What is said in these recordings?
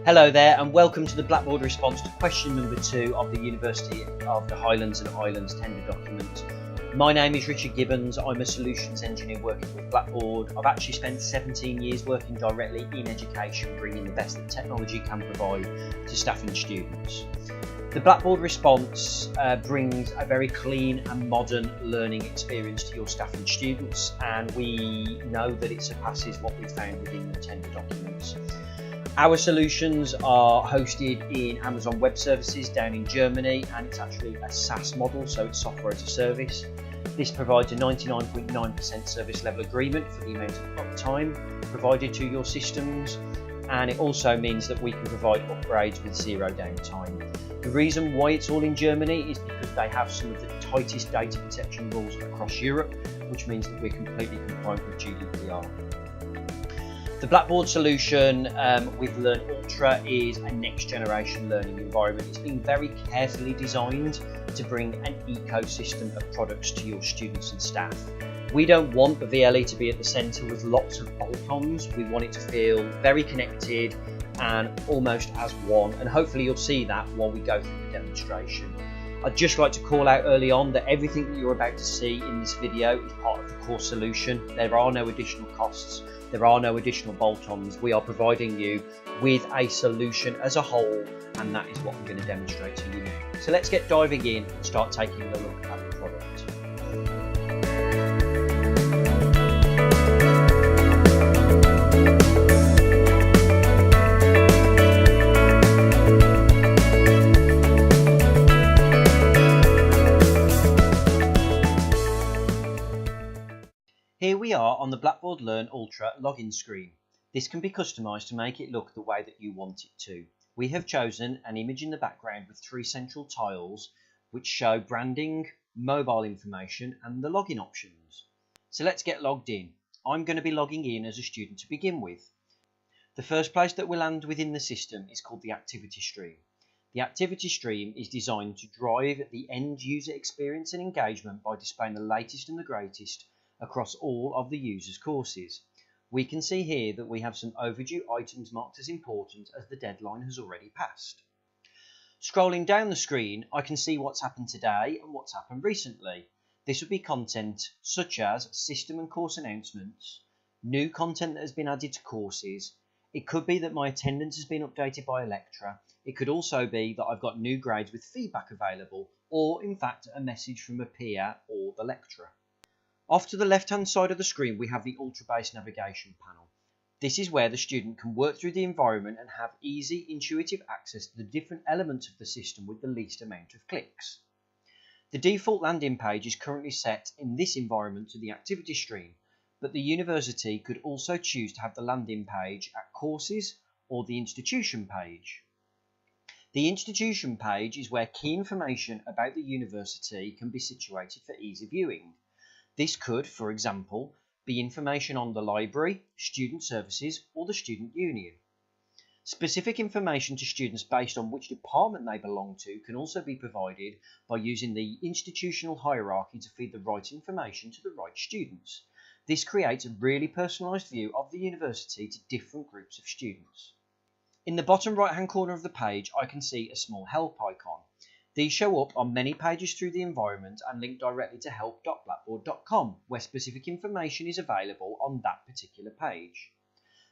Hello there and welcome to the Blackboard response to question number 2 of the University of the Highlands and Islands tender document. My name is Richard Gibbons. I'm a solutions engineer working with Blackboard. I've actually spent 17 years working directly in education, bringing the best that technology can provide to staff and students. The Blackboard response brings a very clean and modern learning experience to your staff and students, and we know that it surpasses what we found within the tender documents. Our solutions are hosted in Amazon Web Services down in Germany, and it's actually a SaaS model, so it's software as a service. This provides a 99.9% service level agreement for the amount of uptime provided to your systems, and it also means that we can provide upgrades with zero downtime. The reason why it's all in Germany is because they have some of the tightest data protection rules across Europe, which means that we're completely compliant with GDPR. The Blackboard solution with Learn Ultra is a next generation learning environment. It's been very carefully designed to bring an ecosystem of products to your students and staff. We don't want the VLE to be at the centre with lots of bolt-ons. We want it to feel very connected and almost as one, and hopefully you'll see that while we go through the demonstration. I'd just like to call out early on that everything that you're about to see in this video is part of the core solution. There are no additional costs. There are no additional bolt-ons. We are providing you with a solution as a whole, and that is what I'm going to demonstrate to you now. So let's get diving in and start taking a look at the product. Here we are on the Blackboard Learn Ultra login screen. This can be customised to make it look the way that you want it to. We have chosen an image in the background with 3 central tiles which show branding, mobile information and the login options. So let's get logged in. I'm going to be logging in as a student to begin with. The first place that we'll land within the system is called the activity stream. The activity stream is designed to drive the end user experience and engagement by displaying the latest and the greatest across all of the user's courses. We can see here that we have some overdue items marked as important as the deadline has already passed. Scrolling down the screen, I can see what's happened today and what's happened recently. This would be content such as system and course announcements, new content that has been added to courses. It could be that my attendance has been updated by a lecturer. It could also be that I've got new grades with feedback available, or in fact a message from a peer or the lecturer. Off to the left hand side of the screen we have the Ultra-based navigation panel. This is where the student can work through the environment and have easy, intuitive access to the different elements of the system with the least amount of clicks. The default landing page is currently set in this environment to the activity stream, but the university could also choose to have the landing page at courses or the institution page. The institution page is where key information about the university can be situated for easy viewing. This could, for example, be information on the library, student services, or the student union. Specific information to students based on which department they belong to can also be provided by using the institutional hierarchy to feed the right information to the right students. This creates a really personalised view of the university to different groups of students. In the bottom right hand corner of the page, I can see a small help icon. These show up on many pages through the environment and link directly to help.blackboard.com, where specific information is available on that particular page.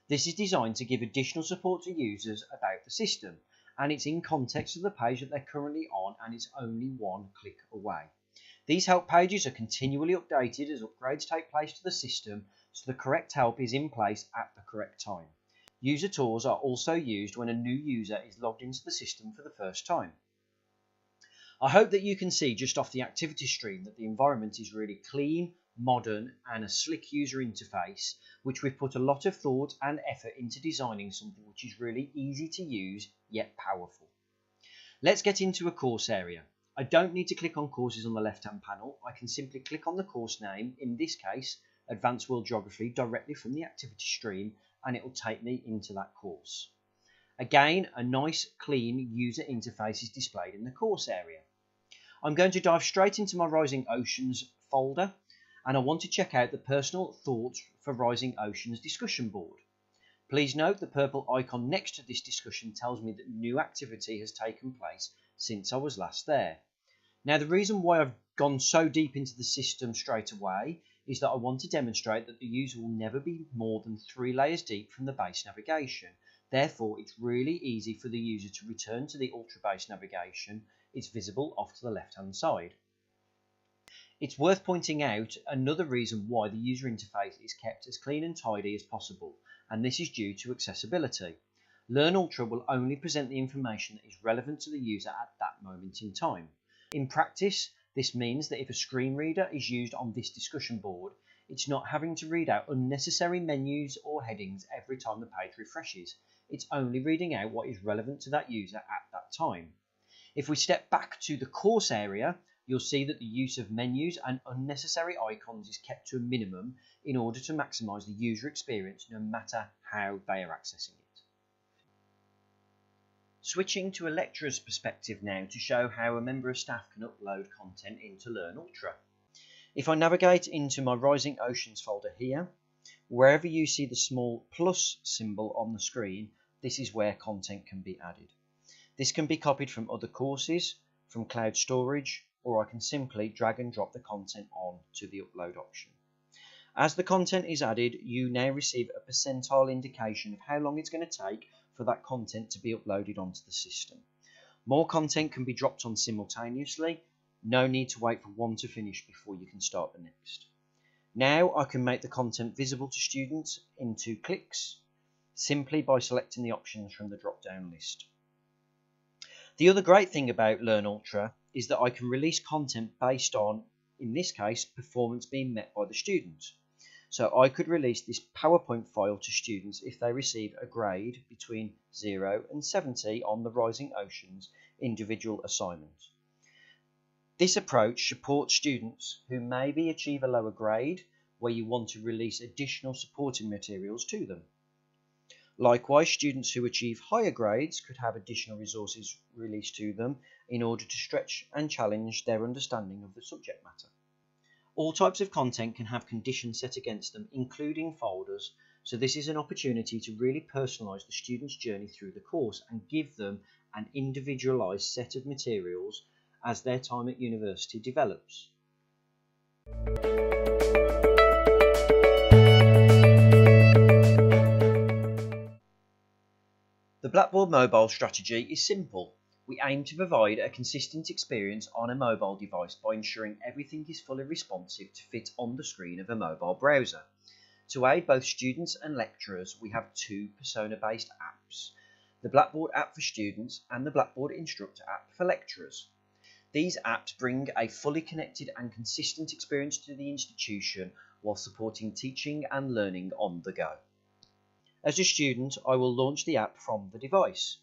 This is designed to give additional support to users about the system, and it's in context of the page that they're currently on, and it's only one click away. These help pages are continually updated as upgrades take place to the system, so the correct help is in place at the correct time. User tours are also used when a new user is logged into the system for the first time. I hope that you can see just off the activity stream that the environment is really clean, modern and a slick user interface, which we've put a lot of thought and effort into designing something which is really easy to use yet powerful. Let's get into a course area. I don't need to click on courses on the left hand panel. I can simply click on the course name, in this case Advanced World Geography, directly from the activity stream, and it will take me into that course. Again, a nice clean user interface is displayed in the course area. I'm going to dive straight into my Rising Oceans folder, and I want to check out the personal thoughts for Rising Oceans discussion board. Please note the purple icon next to this discussion tells me that new activity has taken place since I was last there. Now, the reason why I've gone so deep into the system straight away is that I want to demonstrate that the user will never be more than 3 layers deep from the base navigation. Therefore, it's really easy for the user to return to the Ultra base navigation. It's visible off to the left-hand side. It's worth pointing out another reason why the user interface is kept as clean and tidy as possible, and this is due to accessibility. Learn Ultra will only present the information that is relevant to the user at that moment in time. In practice, this means that if a screen reader is used on this discussion board, it's not having to read out unnecessary menus or headings every time the page refreshes. It's only reading out what is relevant to that user at that time. If we step back to the course area, you'll see that the use of menus and unnecessary icons is kept to a minimum in order to maximise the user experience no matter how they are accessing it. Switching to a lecturer's perspective now to show how a member of staff can upload content into Learn Ultra. If I navigate into my Rising Oceans folder here, wherever you see the small plus symbol on the screen, this is where content can be added. This can be copied from other courses, from cloud storage, or I can simply drag and drop the content on to the upload option. As the content is added, you now receive a percentile indication of how long it's going to take for that content to be uploaded onto the system. More content can be dropped on simultaneously. No need to wait for one to finish before you can start the next. Now I can make the content visible to students in 2 clicks, simply by selecting the options from the drop-down list. The other great thing about Learn Ultra is that I can release content based on, in this case, performance being met by the student. So I could release this PowerPoint file to students if they receive a grade between 0 and 70 on the Rising Oceans individual assignment. This approach supports students who maybe achieve a lower grade where you want to release additional supporting materials to them. Likewise, students who achieve higher grades could have additional resources released to them in order to stretch and challenge their understanding of the subject matter. All types of content can have conditions set against them, including folders, so this is an opportunity to really personalise the student's journey through the course and give them an individualised set of materials as their time at university develops. The Blackboard mobile strategy is simple. We aim to provide a consistent experience on a mobile device by ensuring everything is fully responsive to fit on the screen of a mobile browser. To aid both students and lecturers, we have 2 persona-based apps, the Blackboard app for students and the Blackboard Instructor app for lecturers. These apps bring a fully connected and consistent experience to the institution while supporting teaching and learning on the go. As a student, I will launch the app from the device.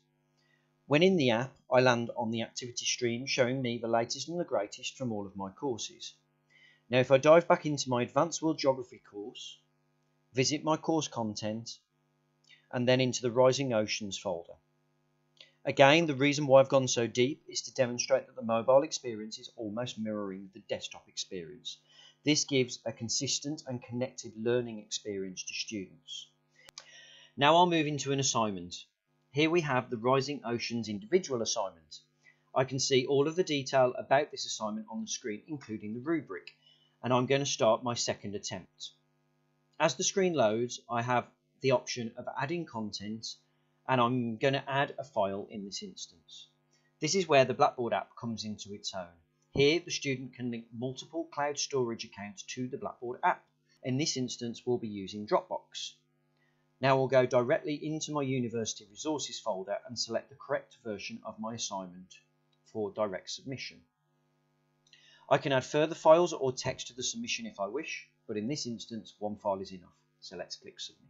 When in the app, I land on the activity stream showing me the latest and the greatest from all of my courses. Now if I dive back into my Advanced World Geography course, visit my course content, and then into the Rising Oceans folder. Again, the reason why I've gone so deep is to demonstrate that the mobile experience is almost mirroring the desktop experience. This gives a consistent and connected learning experience to students. Now I'll move into an assignment. Here we have the Rising Oceans individual assignment. I can see all of the detail about this assignment on the screen, including the rubric, and I'm going to start my second attempt. As the screen loads, I have the option of adding content, and I'm going to add a file in this instance. This is where the Blackboard app comes into its own. Here, the student can link multiple cloud storage accounts to the Blackboard app. In this instance, we'll be using Dropbox. Now we'll go directly into my University Resources folder and select the correct version of my assignment for direct submission. I can add further files or text to the submission if I wish, but in this instance, 1 file is enough. So let's click Submit.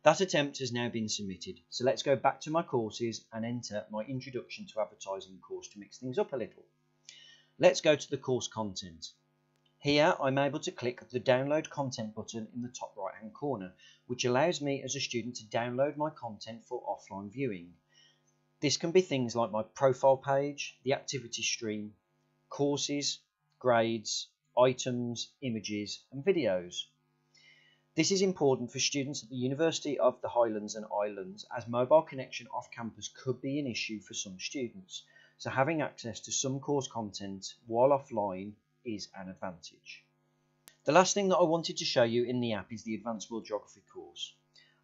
That attempt has now been submitted, so let's go back to my courses and enter my Introduction to Advertising course to mix things up a little. Let's go to the course content. Here I'm able to click the Download Content button in the top right hand corner, which allows me as a student to download my content for offline viewing. This can be things like my profile page, the activity stream, courses, grades, items, images and videos. This is important for students at the University of the Highlands and Islands, as mobile connection off campus could be an issue for some students, so having access to some course content while offline is an advantage. The last thing that I wanted to show you in the app is the Advanced World Geography course.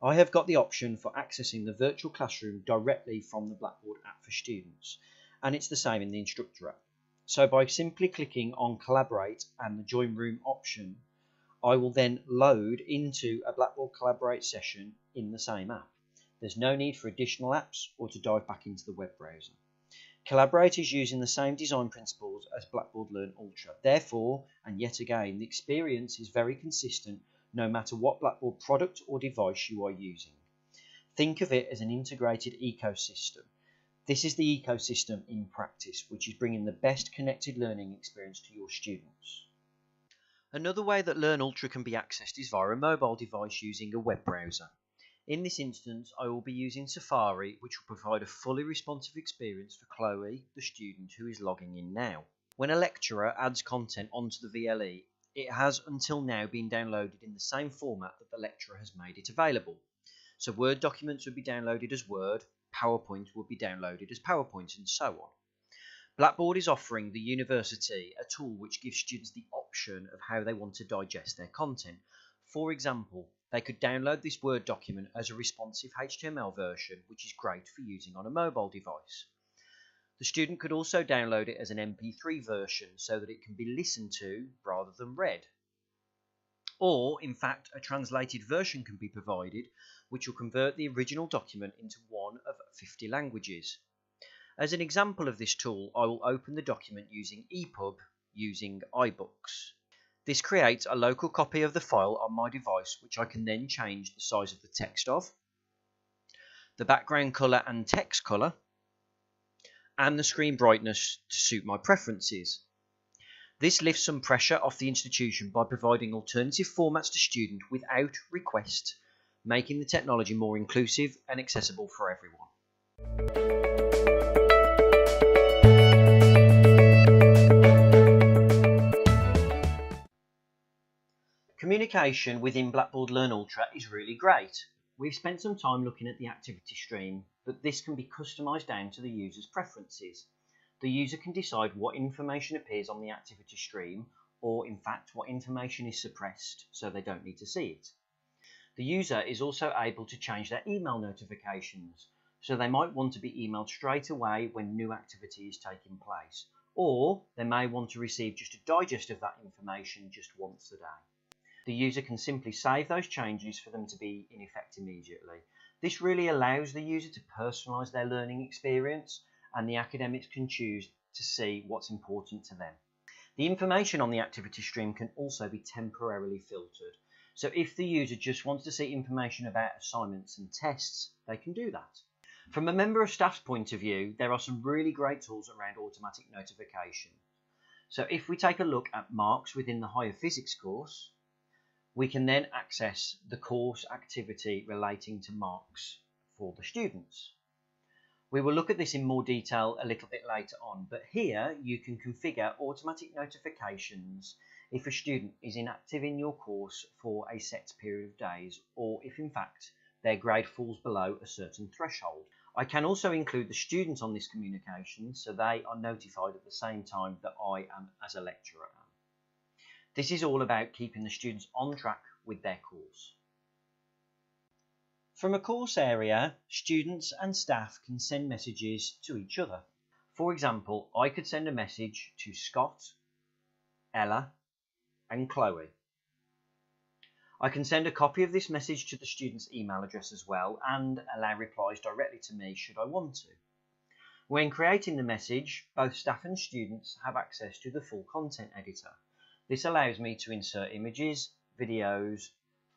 I have got the option for accessing the virtual classroom directly from the Blackboard app for students, and it's the same in the instructor app. So by simply clicking on Collaborate and the Join Room option, I will then load into a Blackboard Collaborate session in the same app. There's no need for additional apps or to dive back into the web browser. Collaborate is using the same design principles as Blackboard Learn Ultra. Therefore, and yet again, the experience is very consistent no matter what Blackboard product or device you are using. Think of it as an integrated ecosystem. This is the ecosystem in practice, which is bringing the best connected learning experience to your students. Another way that Learn Ultra can be accessed is via a mobile device using a web browser. In this instance, I will be using Safari, which will provide a fully responsive experience for Chloe, the student who is logging in now. When a lecturer adds content onto the VLE, it has until now been downloaded in the same format that the lecturer has made it available. So Word documents would be downloaded as Word, PowerPoint would be downloaded as PowerPoint, and so on. Blackboard is offering the university a tool which gives students the option of how they want to digest their content. For example, they could download this Word document as a responsive HTML version, which is great for using on a mobile device. The student could also download it as an MP3 version so that it can be listened to rather than read. Or, in fact, a translated version can be provided, which will convert the original document into one of 50 languages. As an example of this tool, I will open the document using EPUB using iBooks. This creates a local copy of the file on my device, which I can then change the size of the text of, the background colour and text colour, and the screen brightness to suit my preferences. This lifts some pressure off the institution by providing alternative formats to students without request, making the technology more inclusive and accessible for everyone. Communication within Blackboard Learn Ultra is really great. We've spent some time looking at the activity stream, but this can be customised down to the user's preferences. The user can decide what information appears on the activity stream, or in fact what information is suppressed so they don't need to see it. The user is also able to change their email notifications, so they might want to be emailed straight away when new activity is taking place, or they may want to receive just a digest of that information just once a day. The user can simply save those changes for them to be in effect immediately. This really allows the user to personalise their learning experience, and the academics can choose to see what's important to them. The information on the activity stream can also be temporarily filtered. So if the user just wants to see information about assignments and tests, they can do that. From a member of staff's point of view, there are some really great tools around automatic notification. So if we take a look at marks within the higher physics course, we can then access the course activity relating to marks for the students. We will look at this in more detail a little bit later on, but here you can configure automatic notifications if a student is inactive in your course for a set period of days, or if in fact their grade falls below a certain threshold. I can also include the students on this communication so they are notified at the same time that I am as a lecturer. This is all about keeping the students on track with their course. From a course area, students and staff can send messages to each other. For example, I could send a message to Scott, Ella, and Chloe. I can send a copy of this message to the student's email address as well, and allow replies directly to me should I want to. When creating the message, both staff and students have access to the full content editor. This allows me to insert images, videos,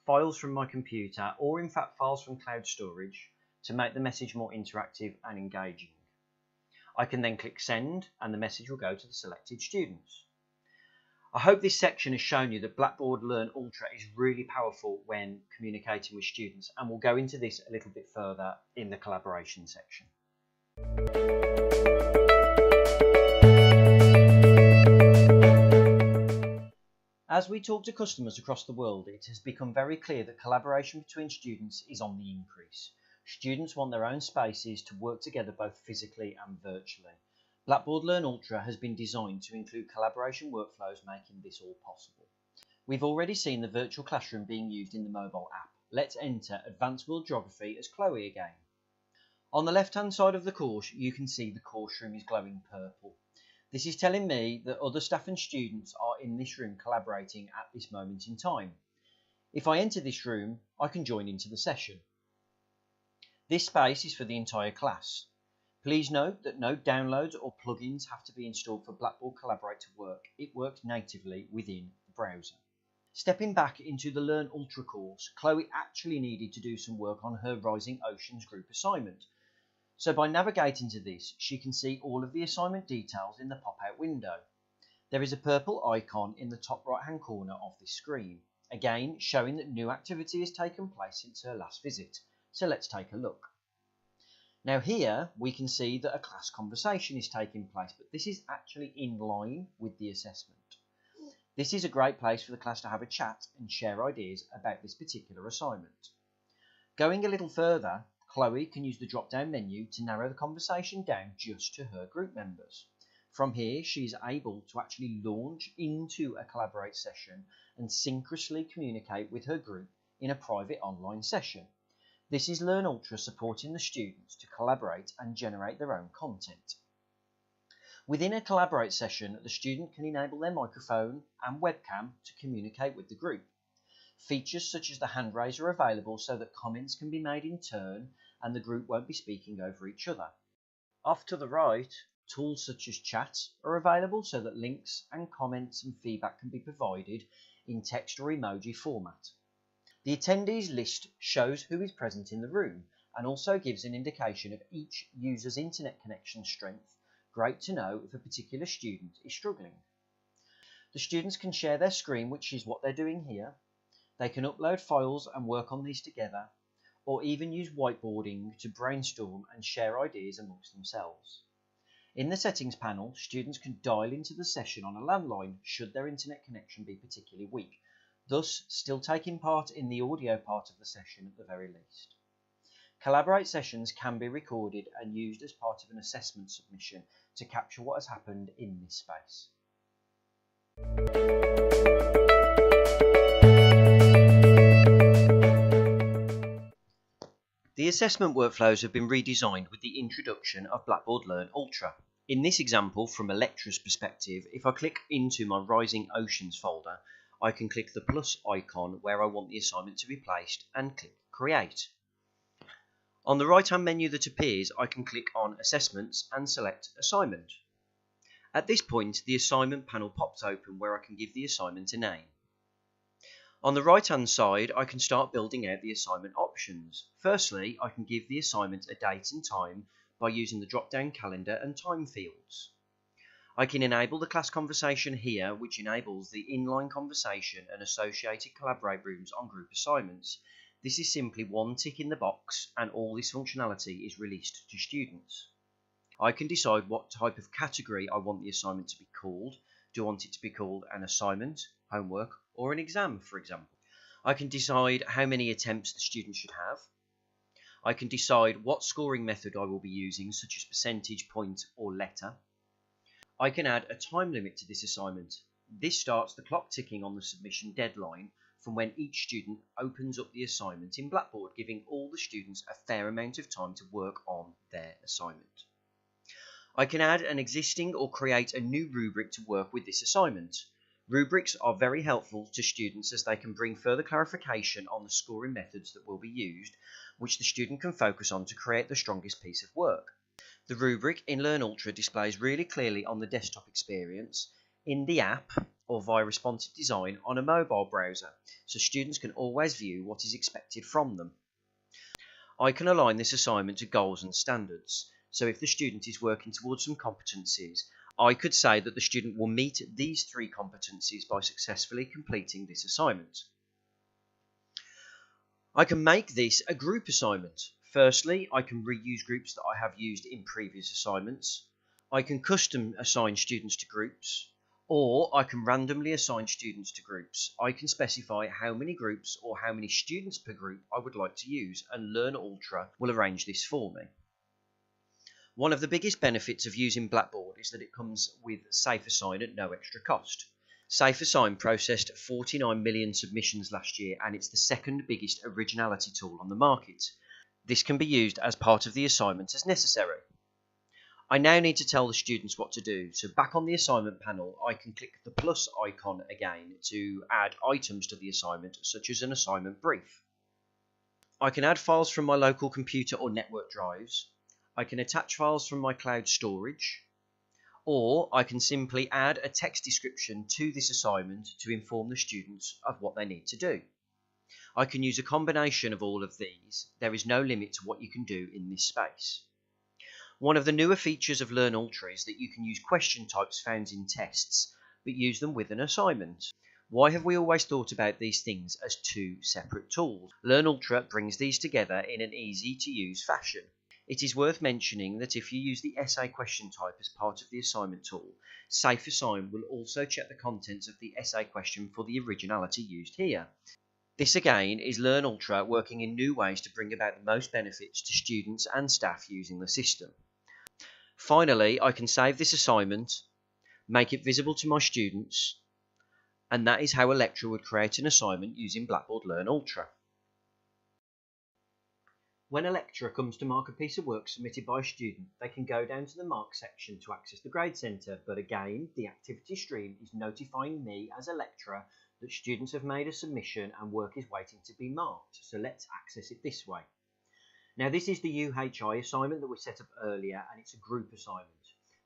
files from my computer, or in fact files from cloud storage to make the message more interactive and engaging. I can then click send and the message will go to the selected students. I hope this section has shown you that Blackboard Learn Ultra is really powerful when communicating with students, and we'll go into this a little bit further in the collaboration section. As we talk to customers across the world, it has become very clear that collaboration between students is on the increase. Students want their own spaces to work together both physically and virtually. Blackboard Learn Ultra has been designed to include collaboration workflows, making this all possible. We've already seen the virtual classroom being used in the mobile app. Let's enter Advanced World Geography as Chloe again. On the left-hand side of the course, you can see the course room is glowing purple. This is telling me that other staff and students are in this room collaborating at this moment in time. If I enter this room, I can join into the session. This space is for the entire class. Please note that no downloads or plugins have to be installed for Blackboard Collaborate to work. It works natively within the browser. Stepping back into the Learn Ultra course, Chloe actually needed to do some work on her Rising Oceans group assignment. So by navigating to this, she can see all of the assignment details in the pop-out window. There is a purple icon in the top right-hand corner of this screen, again showing that new activity has taken place since her last visit. So let's take a look. Now here we can see that a class conversation is taking place, but this is actually in line with the assessment. This is a great place for the class to have a chat and share ideas about this particular assignment. Going a little further, Chloe can use the drop-down menu to narrow the conversation down just to her group members. From here, she is able to actually launch into a Collaborate session and synchronously communicate with her group in a private online session. This is Learn Ultra supporting the students to collaborate and generate their own content. Within a Collaborate session, the student can enable their microphone and webcam to communicate with the group. Features such as the hand raise are available so that comments can be made in turn and the group won't be speaking over each other. Off to the right, tools such as chat are available so that links and comments and feedback can be provided in text or emoji format. The attendees list shows who is present in the room and also gives an indication of each user's internet connection strength. Great to know if a particular student is struggling. The students can share their screen, which is what they're doing here. They can upload files and work on these together, or even use whiteboarding to brainstorm and share ideas amongst themselves. In the settings panel, students can dial into the session on a landline should their internet connection be particularly weak, thus still taking part in the audio part of the session at the very least. Collaborate sessions can be recorded and used as part of an assessment submission to capture what has happened in this space. The assessment workflows have been redesigned with the introduction of Blackboard Learn Ultra. In this example, from a lecturer's perspective, if I click into my Rising Oceans folder, I can click the plus icon where I want the assignment to be placed and click Create. On the right-hand menu that appears, I can click on Assessments and select Assignment. At this point, the assignment panel pops open where I can give the assignment a name. On the right-hand side, I can start building out the assignment options. Firstly, I can give the assignment a date and time by using the drop-down calendar and time fields. I can enable the class conversation here, which enables the inline conversation and associated collaborate rooms on group assignments. This is simply one tick in the box and all this functionality is released to students. I can decide what type of category I want the assignment to be called. Do I want it to be called an assignment, homework, or an exam, for example? I can decide how many attempts the student should have. I can decide what scoring method I will be using, such as percentage, point, or letter. I can add a time limit to this assignment. This starts the clock ticking on the submission deadline from when each student opens up the assignment in Blackboard, giving all the students a fair amount of time to work on their assignment. I can add an existing or create a new rubric to work with this assignment. Rubrics are very helpful to students as they can bring further clarification on the scoring methods that will be used, which the student can focus on to create the strongest piece of work. The rubric in Learn Ultra displays really clearly on the desktop experience, in the app, or via responsive design on a mobile browser, so students can always view what is expected from them. I can align this assignment to goals and standards, so if the student is working towards some competencies, I could say that the student will meet these 3 competencies by successfully completing this assignment. I can make this a group assignment. Firstly, I can reuse groups that I have used in previous assignments. I can custom assign students to groups, Or I can randomly assign students to groups. I can specify how many groups or how many students per group I would like to use, and Learn Ultra will arrange this for me. One of the biggest benefits of using Blackboard is that it comes with Safe Assign at no extra cost. Safe Assign processed 49 million submissions last year, and it's the second biggest originality tool on the market. This can be used as part of the assignment as necessary. I now need to tell the students what to do, so back on the assignment panel I can click the plus icon again to add items to the assignment, such as an assignment brief. I can add files from my local computer or network drives. I can attach files from my cloud storage, or I can simply add a text description to this assignment to inform the students of what they need to do. I can use a combination of all of these. There is no limit to what you can do in this space. One of the newer features of Learn Ultra is that you can use question types found in tests, but use them with an assignment. Why have we always thought about these things as two separate tools? Learn Ultra brings these together in an easy to use fashion. It is worth mentioning that if you use the essay question type as part of the assignment tool, Safe Assign will also check the contents of the essay question for the originality used here. This again is Learn Ultra working in new ways to bring about the most benefits to students and staff using the system. Finally, I can save this assignment, make it visible to my students, and that is how a lecturer would create an assignment using Blackboard Learn Ultra. When a lecturer comes to mark a piece of work submitted by a student, they can go down to the Mark section to access the Grade Centre, but again, the activity stream is notifying me as a lecturer that students have made a submission and work is waiting to be marked, so let's access it this way. Now this is the UHI assignment that we set up earlier, and it's a group assignment,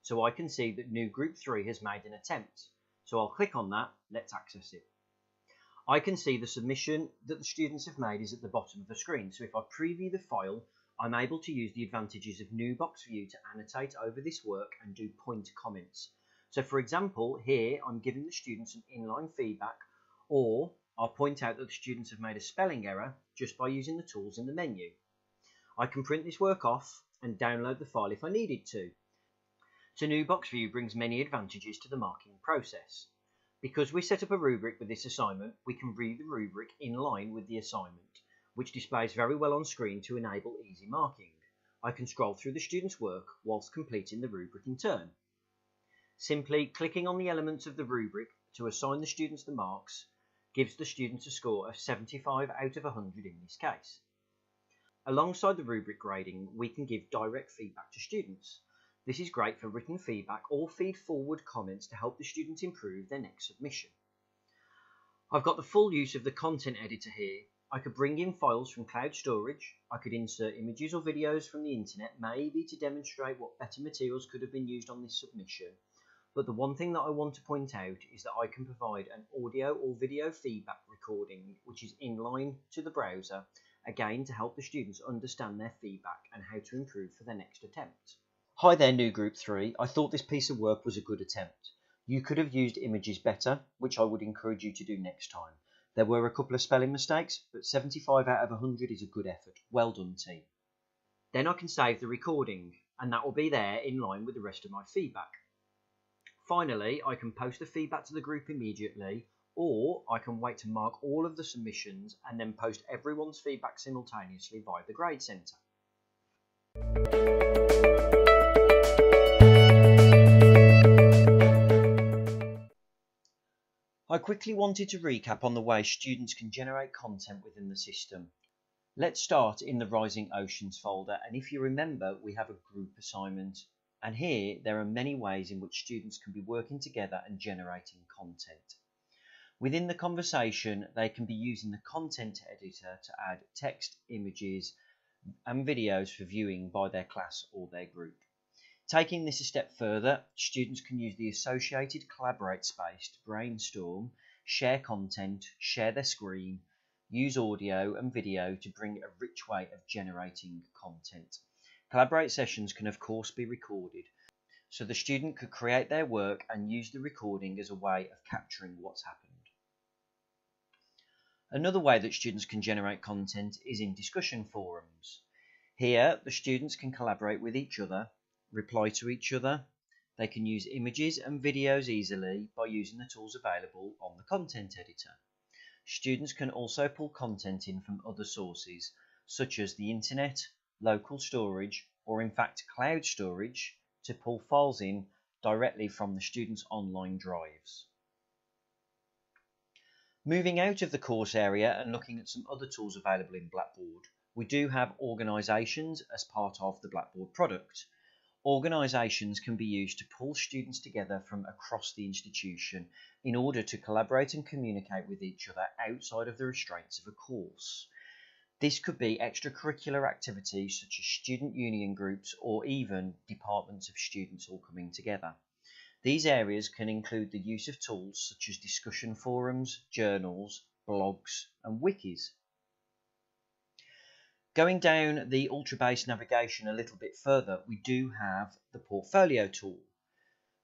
so I can see that new Group 3 has made an attempt, so I'll click on that, let's access it. I can see the submission that the students have made is at the bottom of the screen, so if I preview the file, I'm able to use the advantages of New Box View to annotate over this work and do point comments. So for example, here I'm giving the students some inline feedback, or I'll point out that the students have made a spelling error just by using the tools in the menu. I can print this work off and download the file if I needed to. So New Box View brings many advantages to the marking process. Because we set up a rubric with this assignment, we can read the rubric in line with the assignment, which displays very well on screen to enable easy marking. I can scroll through the student's work whilst completing the rubric in turn. Simply clicking on the elements of the rubric to assign the students the marks gives the students a score of 75 out of 100 in this case. Alongside the rubric grading, we can give direct feedback to students. This is great for written feedback or feed-forward comments to help the student improve their next submission. I've got the full use of the content editor here. I could bring in files from cloud storage, I could insert images or videos from the internet, maybe to demonstrate what better materials could have been used on this submission. But the one thing that I want to point out is that I can provide an audio or video feedback recording which is in line to the browser, again to help the students understand their feedback and how to improve for their next attempt. Hi there, new Group 3. I thought this piece of work was a good attempt. You could have used images better, which I would encourage you to do next time. There were a couple of spelling mistakes, but 75 out of 100 is a good effort. Well done, team. Then I can save the recording, and that will be there in line with the rest of my feedback. Finally, I can post the feedback to the group immediately, or I can wait to mark all of the submissions and then post everyone's feedback simultaneously via the Grade Centre. I quickly wanted to recap on the way students can generate content within the system. Let's start in the Rising Oceans folder, and if you remember, we have a group assignment, and here there are many ways in which students can be working together and generating content. Within the conversation, they can be using the content editor to add text, images and videos for viewing by their class or their group. Taking this a step further, students can use the associated Collaborate space to brainstorm, share content, share their screen, use audio and video to bring a rich way of generating content. Collaborate sessions can of course be recorded, so the student could create their work and use the recording as a way of capturing what's happened. Another way that students can generate content is in discussion forums. Here, the students can collaborate with each other, reply to each other, They can use images and videos easily by using the tools available on the content editor. Students can also pull content in from other sources, such as the internet, local storage, or in fact cloud storage, to pull files in directly from the students' online drives. Moving out of the course area and looking at some other tools available in Blackboard, we do have organisations as part of the Blackboard product. Organisations can be used to pull students together from across the institution in order to collaborate and communicate with each other outside of the restraints of a course. This could be extracurricular activities such as student union groups or even departments of students all coming together. These areas can include the use of tools such as discussion forums, journals, blogs and wikis. Going down the ultra-based navigation a little bit further, we do have the portfolio tool.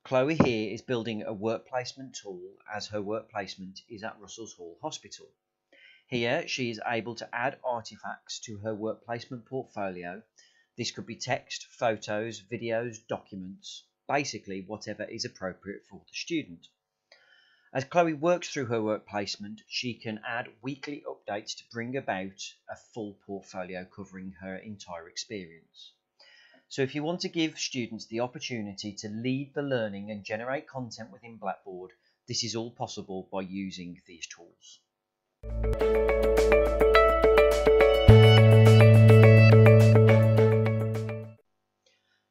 Chloe here is building a work placement tool as her work placement is at Russell's Hall Hospital. Here she is able to add artifacts to her work placement portfolio. This could be text, photos, videos, documents, basically whatever is appropriate for the student. As Chloe works through her work placement, she can add weekly updates to bring about a full portfolio covering her entire experience. So if you want to give students the opportunity to lead the learning and generate content within Blackboard, this is all possible by using these tools.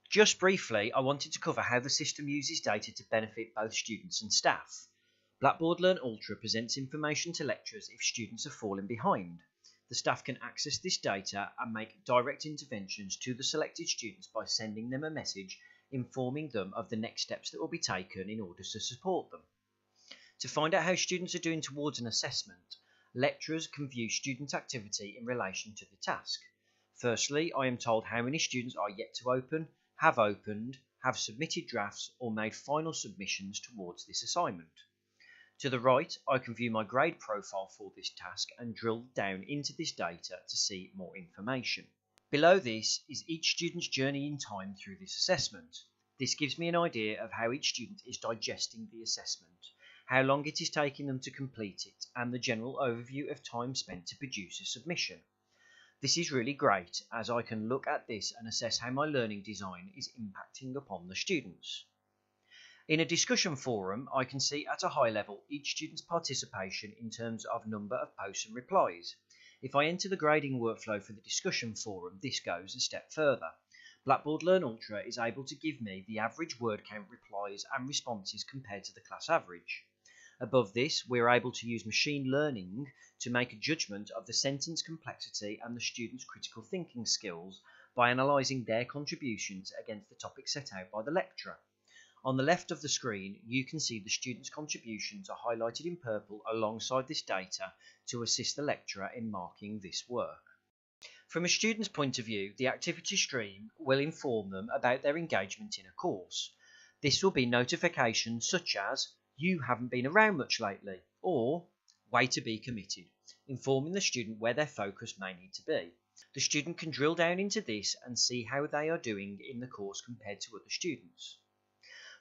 Just briefly, I wanted to cover how the system uses data to benefit both students and staff. Blackboard Learn Ultra presents information to lecturers if students are falling behind. The staff can access this data and make direct interventions to the selected students by sending them a message informing them of the next steps that will be taken in order to support them. To find out how students are doing towards an assessment, lecturers can view student activity in relation to the task. Firstly, I am told how many students are yet to open, have submitted drafts or made final submissions towards this assignment. To the right, I can view my grade profile for this task and drill down into this data to see more information. Below this is each student's journey in time through this assessment. This gives me an idea of how each student is digesting the assessment, how long it is taking them to complete it, and the general overview of time spent to produce a submission. This is really great as I can look at this and assess how my learning design is impacting upon the students. In a discussion forum, I can see at a high level each student's participation in terms of number of posts and replies. If I enter the grading workflow for the discussion forum, this goes a step further. Blackboard Learn Ultra is able to give me the average word count replies and responses compared to the class average. Above this, we are able to use machine learning to make a judgment of the sentence complexity and the student's critical thinking skills by analysing their contributions against the topic set out by the lecturer. On the left of the screen, you can see the students' contributions are highlighted in purple alongside this data to assist the lecturer in marking this work. From a student's point of view, the activity stream will inform them about their engagement in a course. This will be notifications such as, "You haven't been around much lately," or "Way to be committed," informing the student where their focus may need to be. The student can drill down into this and see how they are doing in the course compared to other students.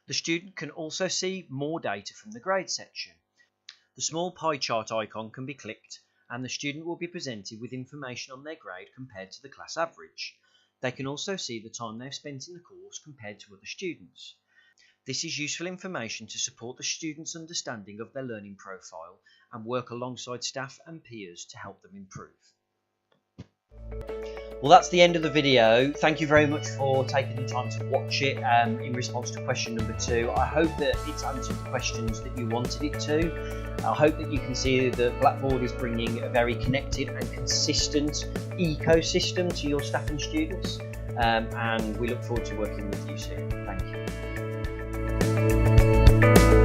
The student can also see more data from the grade section. The small pie chart icon can be clicked and the student will be presented with information on their grade compared to the class average. They can also see the time they've spent in the course compared to other students. This is useful information to support the student's understanding of their learning profile and work alongside staff and peers to help them improve. Well, that's the end of the video. Thank you very much for taking the time to watch it in response to question number 2. I hope that it's answered the questions that you wanted it to. I hope that you can see that Blackboard is bringing a very connected and consistent ecosystem to your staff and students, and we look forward to working with you soon. Thank you.